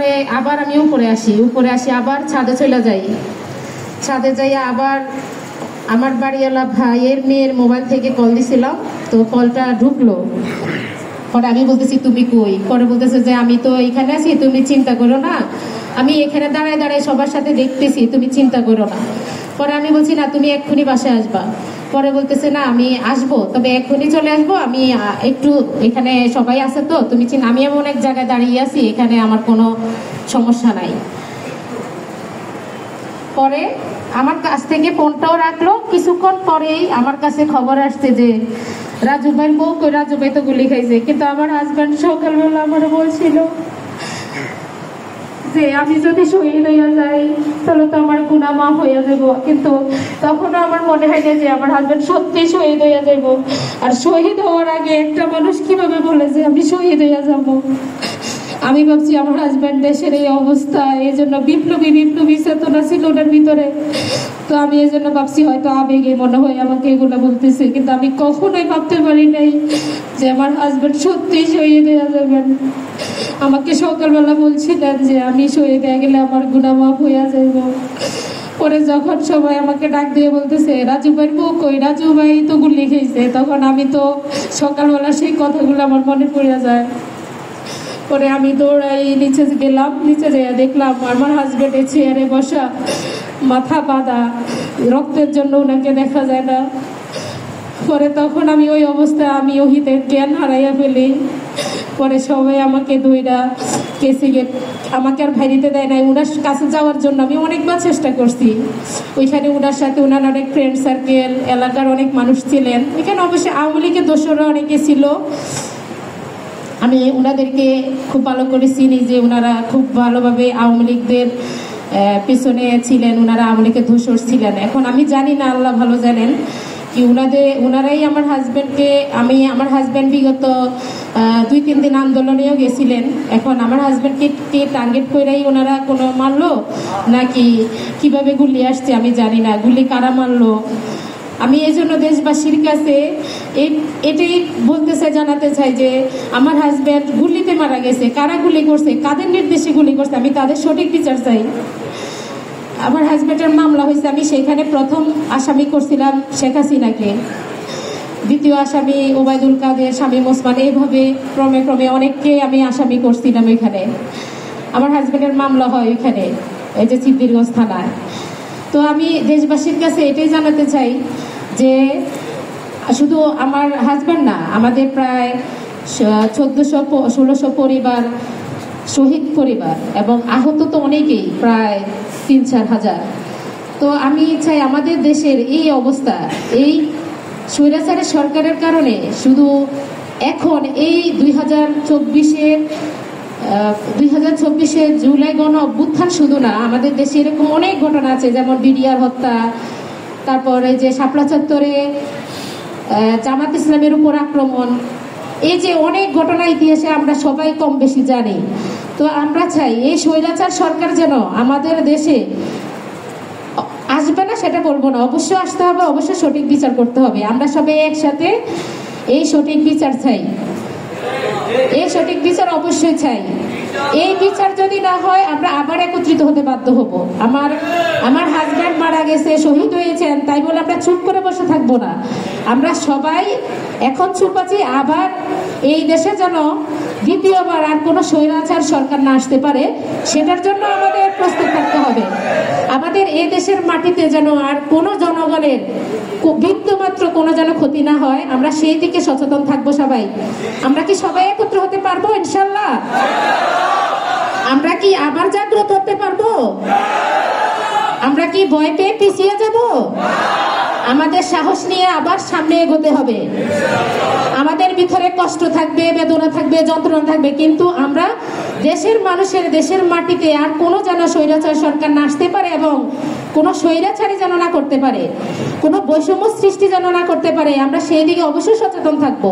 পরে আবার আমি উপরে আসি আবার ছাদে চলে যাই। ছাদে যাই আবার আমার বাড়িওয়ালা ভাইয়ের মেয়ের মোবাইল থেকে কল দিছিলাম, তো কলটা ঢুকলো। পরে আমি বলতেছি তুমি কই? পরে বলতেছে যে আমি তো এখানে আছি, তুমি চিন্তা করো না, আমি এখানে দাঁড়ায় দাঁড়ায় সবার সাথে দেখতেছি, তুমি চিন্তা করো না। পরে আমি বলছি না, তুমি এক্ষুনি বাসায় আসবা। পরে বলতেছে না আমি আসবো, তবে এক্ষুনি চলে আসবো, আমি একটু এখানে সবাই আছে তো, তুমি আমি এমন এক জায়গায় দাঁড়িয়ে আছি, এখানে আমার কোনো সমস্যা নাই। পরে আমার কাছ থেকে ফোনটাও রাখলো। কিছুক্ষণ পরেই আমার কাছে খবর আসছে যে রাজু ভাইয়ের বউ কই, রাজু ভাই তো গুলি খাইছে। কিন্তু আমার হাজব্যান্ড সকালবেলা আমার বলছিল যে আমি যদি শহীদ হইয়া যাই তাহলে তো আমার গুনাহ মাফ হইয়া যাব। কিন্তু তখনও আমার মনে হয় যে আমার হাজব্যান্ড সত্যি শহীদ হইয়া যাব। আর শহীদ হওয়ার আগে একটা মানুষ কিভাবে বলে যে আমি শহীদ হইয়া যাব? আমি ভাবছি আমার হাজব্যান্ড দেশের এই অবস্থা, এই জন্য বিপ্লবী চেতনা ছিল ওনার ভিতরে। তো আমি এই জন্য ভাবছি হয়তো আবেগে মনে হয় আমাকে এগুলো বলতেছে, কিন্তু আমি কখনোই ভাবতে পারি নাই যে আমার হাজব্যান্ড সত্যি শহীদ হয়ে যাবেন। আমাকে সকালবেলা বলছিলেন যে আমি শহীদ হয়ে গেলে আমার গুনাহ মাফ হইয়া যাইব। পরে যখন সবাই আমাকে ডাক দিয়ে বলতেছে রাজু ভাইয়ের বউ কই, রাজু ভাই তো গুলি খেয়েছে, তখন আমি তো সকালবেলা সেই কথাগুলো আমার মনে পড়ে যায়। পরে আমি দৌড়াই নিচে গেলাম, নিচে যেয়ে দেখলাম আমার হাজবেন্ড চেয়ারে বসা, মাথা বাঁধা, রক্তের জন্য ওনাকে দেখা যায় না। পরে তখন আমি ওই অবস্থায় আমি ওহিতের জ্ঞান হারাইয়া ফেলি। পরে সবাই আমাকে দইরা কেসে আমাকে আর ভাইরিতে দেয় নাই। ওনার কাছে যাওয়ার জন্য আমি অনেকবার চেষ্টা করছি। ওইখানে ওনার সাথে ওনার অনেক ফ্রেন্ড সার্কেল, এলাকার অনেক মানুষ ছিলেন। এখানে অবশ্যই আওয়ামী লীগের দোসররা অনেকে ছিল। আমি ওনাদেরকে খুব ভালো করে চিনি যে ওনারা খুব ভালোভাবে আওয়ামী লীগদের পিছনে ছিলেন, ওনারা আওয়ামী লীগের দোসর ছিলেন। এখন আমি জানি না, আল্লাহ ভালো জানেন কি ওনারাই আমার হাজব্যান্ডকে, আমার হাজব্যান্ড বিগত 2-3 দিন আন্দোলনেও গেছিলেন। এখন আমার হাজব্যান্ডকে টার্গেট করেই ওনারা কোনো মারলো নাকি কিভাবে গুলি আসছে আমি জানি না, গুলি কারা মারলো। আমি এই জন্য দেশবাসীর কাছে এটাই জানাতে চাই যে আমার হাজব্যান্ড গুলিতে মারা গেছে, কারা গুলি করছে, কাদের নির্দেশে গুলি করছে, আমি তাদের সঠিক বিচার চাই। আমার হাজব্যান্ডের মামলা হয়েছে, আমি সেখানে প্রথম আসামি করছিলাম শেখ হাসিনাকে, দ্বিতীয় আসামি ওবায়দুল কাদের, শামীম ওসমান, এইভাবে ক্রমে ক্রমে অনেককে আমি আসামি করছিলাম। এখানে আমার হাজব্যান্ডের মামলা হয় এখানে, এই যে সিদ্ধিরগঞ্জ থানায়। তো আমি দেশবাসীর কাছে এটাই জানাতে চাই যে শুধু আমার হাজব্যান্ড না, আমাদের প্রায় 1400-1600 পরিবার শহীদ পরিবার এবং আহত তো অনেকেই, প্রায় 3-4 হাজার। তো আমি চাই আমাদের দেশের এই অবস্থা, এই স্বৈরাচারী সরকারের কারণে শুধু এখন এই 2024 জুলাই গণ অভ্যুত্থান শুধু না, আমাদের দেশে এরকম অনেক ঘটনা আছে, যেমন বিডিআর হত্যা, তারপরে যে শাপলা চত্বরে জামাত ইসলামের উপর আক্রমণ, এই যে অনেক ঘটনা ইতিহাসে আমরা সবাই কম বেশি জানি। তো আমরা চাই এই স্বৈরাচার সরকার যেন আমাদের দেশে আসবে না, সেটা বলবো না, অবশ্যই আসতে হবে, অবশ্যই সঠিক বিচার করতে হবে। আমরা সবাই একসাথে এই সঠিক বিচার চাই, এই সঠিক বিচার অবশ্যই চাই। এই বিচার যদি না হয় আমরা আবার একত্রিত হতে বাধ্য হব। আমার হাজব্যান্ড মারা গেছে, শহীদ হয়েছেন, তাই বলে আমরা চুপ করে বসে থাকবো না। আমরা সবাই এখন চুপ আছি, আবার এই দেশে যেন দ্বিতীয়বার আর কোনো স্বৈরাচার সরকার না আসতে পারে, সেটার জন্য আমাদের প্রস্তুত থাকতে হবে। আমাদের এই দেশের মাটিতে যেন আর কোনো জনগণের বিন্দুমাত্র কোনো যেন ক্ষতি না হয়, আমরা সেই দিকে সচেতন থাকবো সবাই। আমরা কি সবাই একত্র হতে পারবো ইনশাল্লাহ? আমরা কি আবার জাগ্রত হতে পারবো? আমরা কি ভয় পেয়ে পিছিয়ে যাব? আমাদের সাহস নিয়ে আবার সামনে এগোতে হবে। আমাদের ভিতরে কষ্ট থাকবে, বেদনা থাকবে, যন্ত্রণা থাকবে, কিন্তু আমরা দেশের মানুষের, দেশের মাটিতে আর কোনো যেন স্বৈরাচার সরকার না আসতে পারে এবং কোনো স্বৈরাচারী যেন না করতে পারে, কোনো বৈষম্য সৃষ্টি যেন না করতে পারে, আমরা সেই দিকে অবশ্যই সচেতন থাকবো।